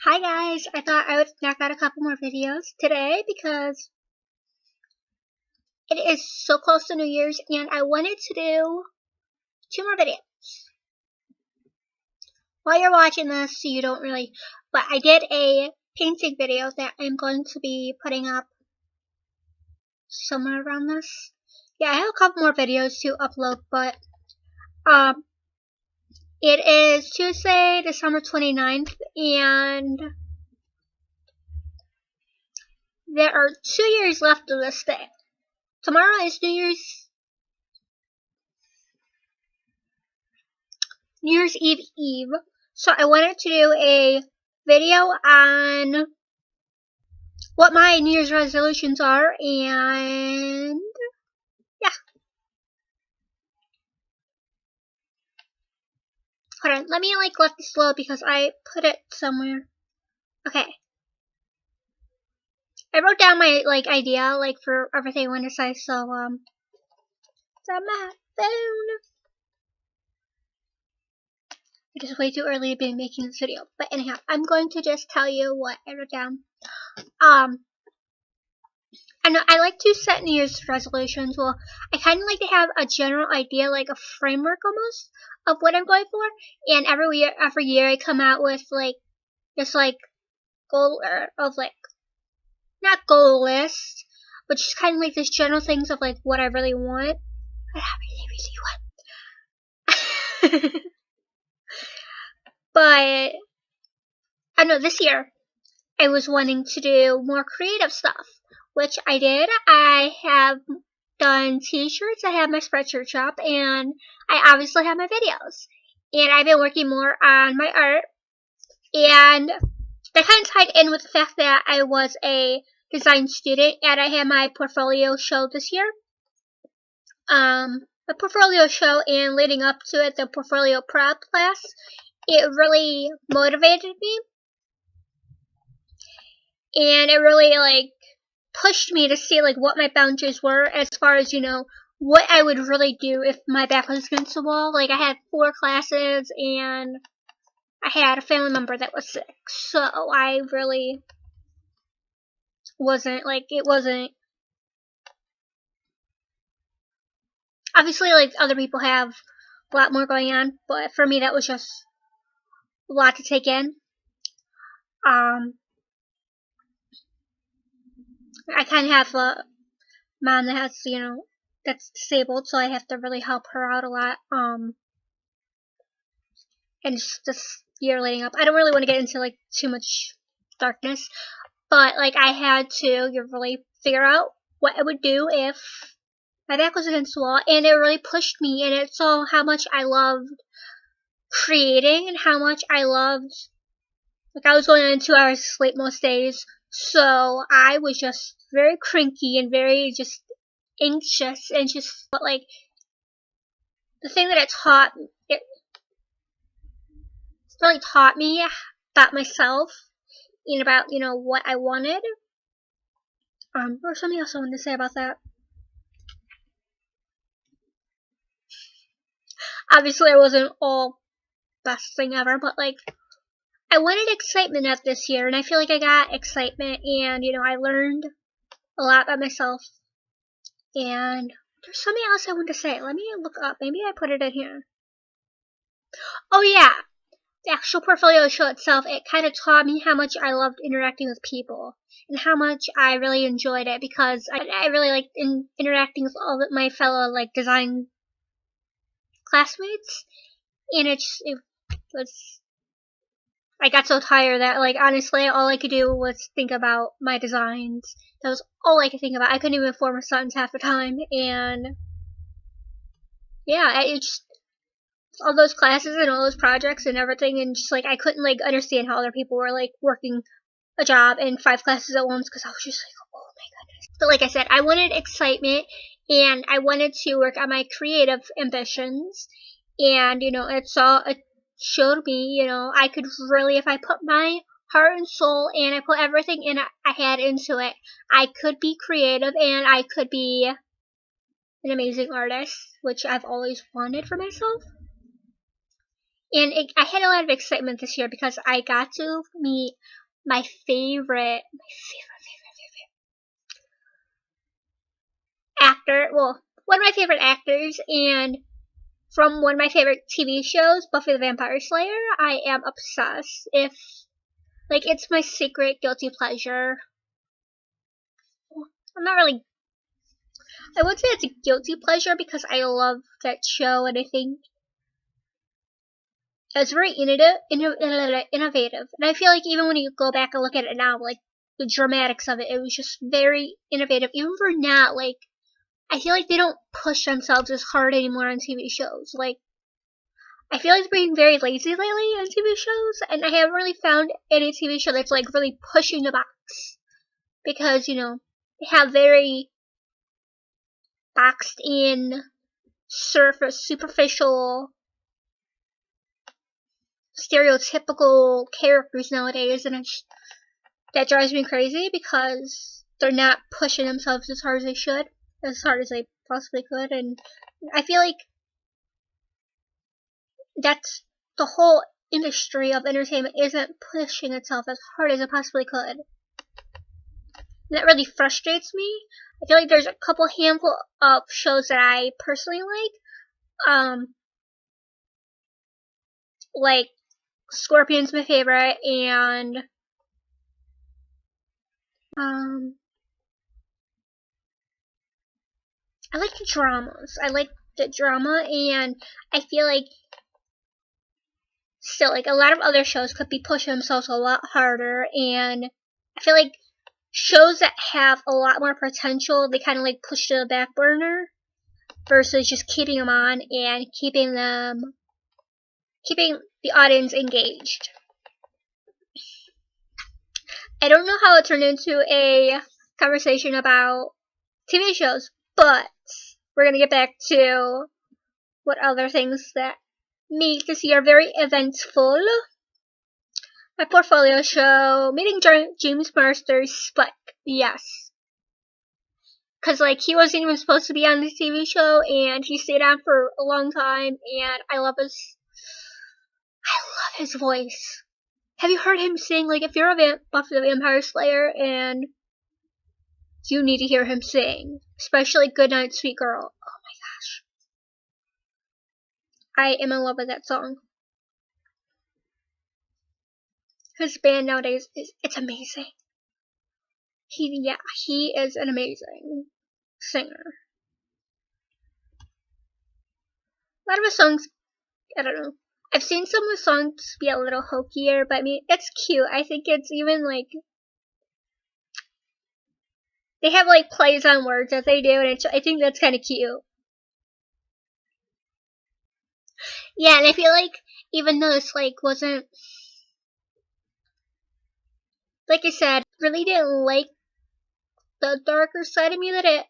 Hi guys, I thought I would knock out a couple more videos today because it is so close to New Year's and I wanted to do 2 more videos. While you're watching this, you don't really, but I did a painting video that I'm going to be putting up somewhere around this. Yeah, I have a couple more videos to upload, but it is Tuesday, December 29th, and there are 2 years left of this day. Tomorrow is New Year's Eve, so I wanted to do a video on what my New Year's resolutions are, and yeah. Hold on, let me let this load because I put it somewhere. Okay. I wrote down my idea for everything I want to say, so it's on my phone. It is way too early to be making this video, but anyhow, I'm going to just tell you what I wrote down. I know I like to set New Year's resolutions. Well, I kind of like to have a general idea, like a framework almost, of what I'm going for. And every year I come out with just goal of not goal list, but just kind of like this general things of what I really want. What I really want. But I know this year I was wanting to do more creative stuff, which I did. I have done t-shirts, I have my spreadshirt shop, and I obviously have my videos. And I've been working more on my art, and that kind of tied in with the fact that I was a design student and I had my portfolio show this year. The portfolio show and leading up to it, the portfolio prep class, it really motivated me. And it really pushed me to see what my boundaries were as far as what I would really do if my back was against the wall. I had 4 classes and I had a family member that was sick, so I really wasn't it wasn't obviously other people have a lot more going on, but for me that was just a lot to take in. I kind of have a mom that has, that's disabled, so I have to really help her out a lot. And just this year leading up, I don't really want to get into too much darkness, but I had to really figure out what I would do if my back was against the wall, and it really pushed me, and it saw how much I loved creating and how much I loved, I was going on 2 hours of sleep most days, so I was just very cranky and very just anxious, and just the thing that it really taught me about myself and about what I wanted. Or something else I wanted to say about that. Obviously I wasn't all best thing ever, but I wanted excitement at this year, and I feel I got excitement, and I learned a lot about myself. And there's something else I want to say. Let me look up. Maybe I put it in here. Oh yeah, the actual portfolio show itself, it kind of taught me how much I loved interacting with people and how much I really enjoyed it, because I really liked interacting with all of my fellow design classmates, and it was, I got so tired that honestly all I could do was think about my designs. That was all I could think about. I couldn't even form a sentence half the time, and yeah, it just all those classes and all those projects and everything, and just I couldn't understand how other people were working a job in 5 classes at once, because I was just oh my goodness. But like I said, I wanted excitement, and I wanted to work on my creative ambitions, and it showed me I could really, if I put my heart and soul and I put everything I had into it, I could be creative and I could be an amazing artist, which I've always wanted for myself. And I had a lot of excitement this year because I got to meet my favorite actor, well, one of my favorite actors, and from one of my favorite TV shows, Buffy the Vampire Slayer. I am obsessed. It's my secret guilty pleasure. I'm not really, I would say it's a guilty pleasure because I love that show, and I think it's very innovative, and I feel like even when you go back and look at it now, like, the dramatics of it, it was just very innovative. Even for now, like, I feel like they don't push themselves as hard anymore on TV shows. Like, I feel like they're being very lazy lately on TV shows, and I haven't really found any TV show that's, like, really pushing the box. Because, you know, they have very boxed in, superficial, stereotypical characters nowadays, and that drives me crazy because they're not pushing themselves as hard as they should, as hard as they possibly could, and I feel like that's the whole industry of entertainment isn't pushing itself as hard as it possibly could. And that really frustrates me. I feel like there's a handful of shows that I personally like Scorpion's my favorite, and I like the dramas. I like the drama, and I feel like still, like, a lot of other shows could be pushing themselves a lot harder, and I feel like shows that have a lot more potential, they kind of like push to the back burner versus just keeping them on and keeping the audience engaged. I don't know how it turned into a conversation about TV shows, but we're going to get back to what other things that made this year very eventful. My portfolio show, meeting James Marsters, Spike, yes. Because, like, he wasn't even supposed to be on this TV show, and he stayed on for a long time, and I love his voice. Have you heard him sing? Like, if you're a Buffy the Vampire Slayer, and you need to hear him sing, especially Goodnight Sweet Girl. Oh my gosh. I am in love with that song. His band nowadays it's amazing. He is an amazing singer. A lot of his songs, I don't know. I've seen some of the songs be a little hokier, but I mean, it's cute. I think it's even, like, they have, like, plays on words that they do, and I think that's kind of cute. Yeah, and I feel like even though this, like, wasn't, like I said, really didn't like the darker side of me that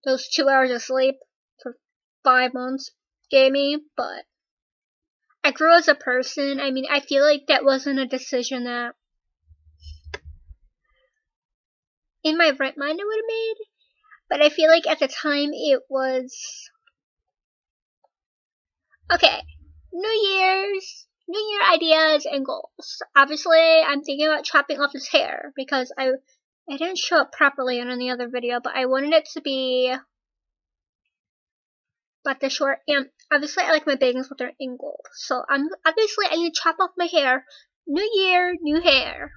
those 2 hours of sleep for 5 months gave me, but I grew as a person. I mean, I feel like that wasn't a decision that in my right mind I would have made, but I feel like at the time it was okay. New Year ideas and goals. Obviously, I'm thinking about chopping off his hair because I didn't show it properly in the other video, but I wanted it to be but the short, and obviously I like my bangs with their angle. So I need to chop off my hair. New year, new hair.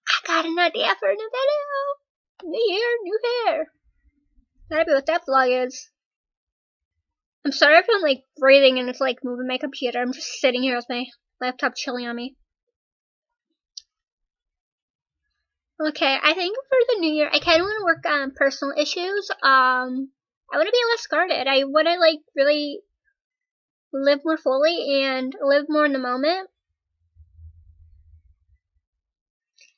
I got an idea for a new video. New year, new hair. That'll be what that vlog is. I'm sorry if I'm like breathing and it's like moving my computer. I'm just sitting here with my laptop chilling on me. Okay, I think for the new year, I kind of want to work on personal issues. I want to be less guarded. I want to like really live more fully and live more in the moment.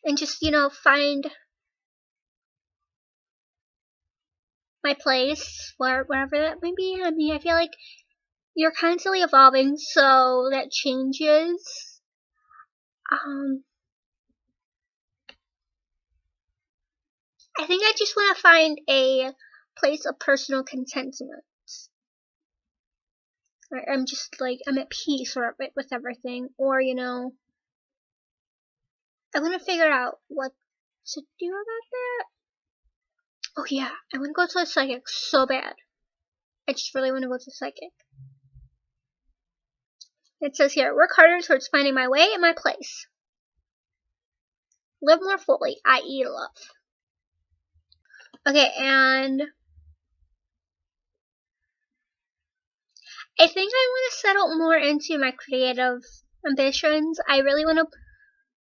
And just, you know, find my place, wherever that may be. I mean, I feel like you're constantly evolving, so that changes. I think I just want to find a place of personal contentment. or I'm just like, I'm at peace with everything, or, you know, I want to figure out what to do about that. Oh yeah, I want to go to a psychic so bad. I just really want to go to a psychic. It says here, work harder towards finding my way and my place. Live more fully, i.e. love. Okay, and I think I want to settle more into my creative ambitions. I really want to,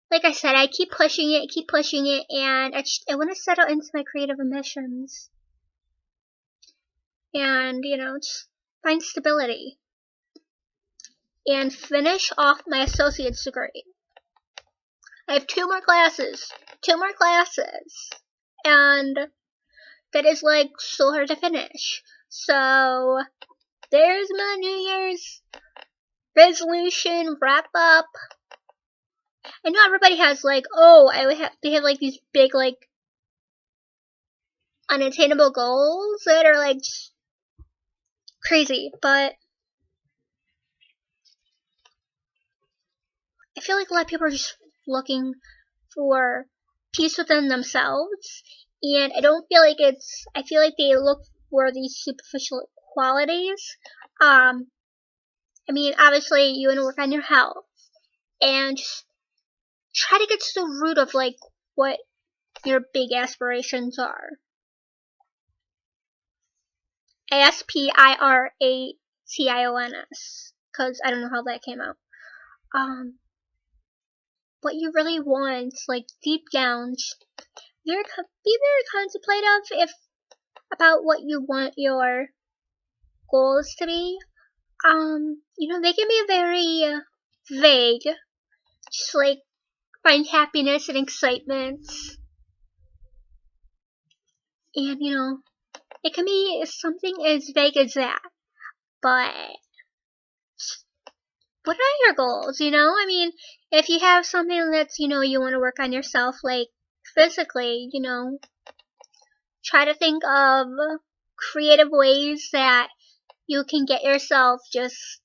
like I said, I keep pushing it, and I want to settle into my creative ambitions. And, you know, just find stability. And finish off my associate's degree. I have 2 more classes. And that is like so hard to finish. So there's my New Year's resolution wrap up. I know everybody has like, they have like these big like unattainable goals that are like just crazy, but I feel like a lot of people are just looking for peace within themselves, and I don't feel like I feel like they look for these superficial qualities. I mean, obviously you want to work on your health, and just try to get to the root of like what your big aspirations are. ASPIRATIONS, because I don't know how that came out. What you really want, like deep down, be very contemplative about what you want your goals to be. You know, they can be very vague, just like find happiness and excitement, and you know, it can be something as vague as that, but what are your goals, you know? I mean, if you have something that's, you know, you want to work on yourself, like, physically, you know, try to think of creative ways that you can get yourself just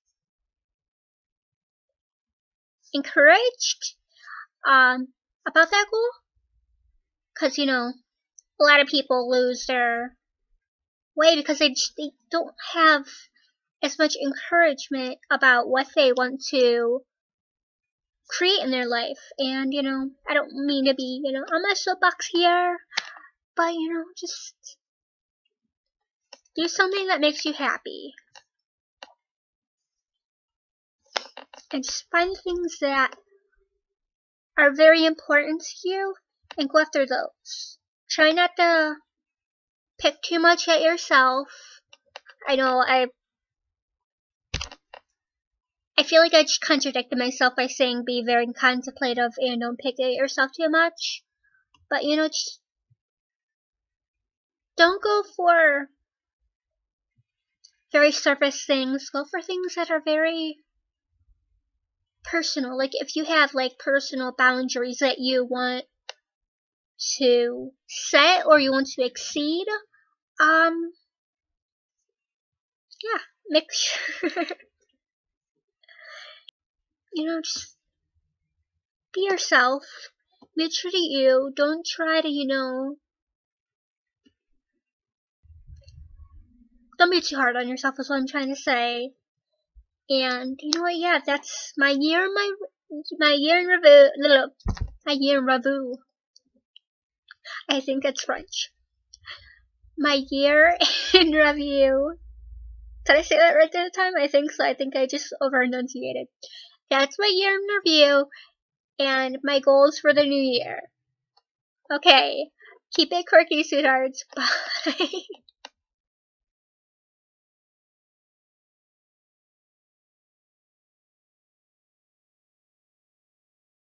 encouraged, about that goal. Because, you know, a lot of people lose their way because they don't have as much encouragement about what they want to create in their life. And, you know, I don't mean to be, you know, on my soapbox here, but, you know, just do something that makes you happy. And just find things that are very important to you and go after those. Try not to pick too much at yourself. I know I feel like I just contradicted myself by saying be very contemplative and don't pick at yourself too much. But, you know, just don't go for very surface things. Go for things that are very personal. Like if you have like personal boundaries that you want to set or you want to exceed, yeah, make sure you know, just be yourself, be true to you, don't try to, you know, don't be too hard on yourself is what I'm trying to say. And you know what, yeah, that's my year in review. I think that's French. My year in review. Did I say that right at the time? I think so. I think I just over-enunciated. That's my year in review and my goals for the new year. Okay. Keep it quirky, sweethearts. Bye.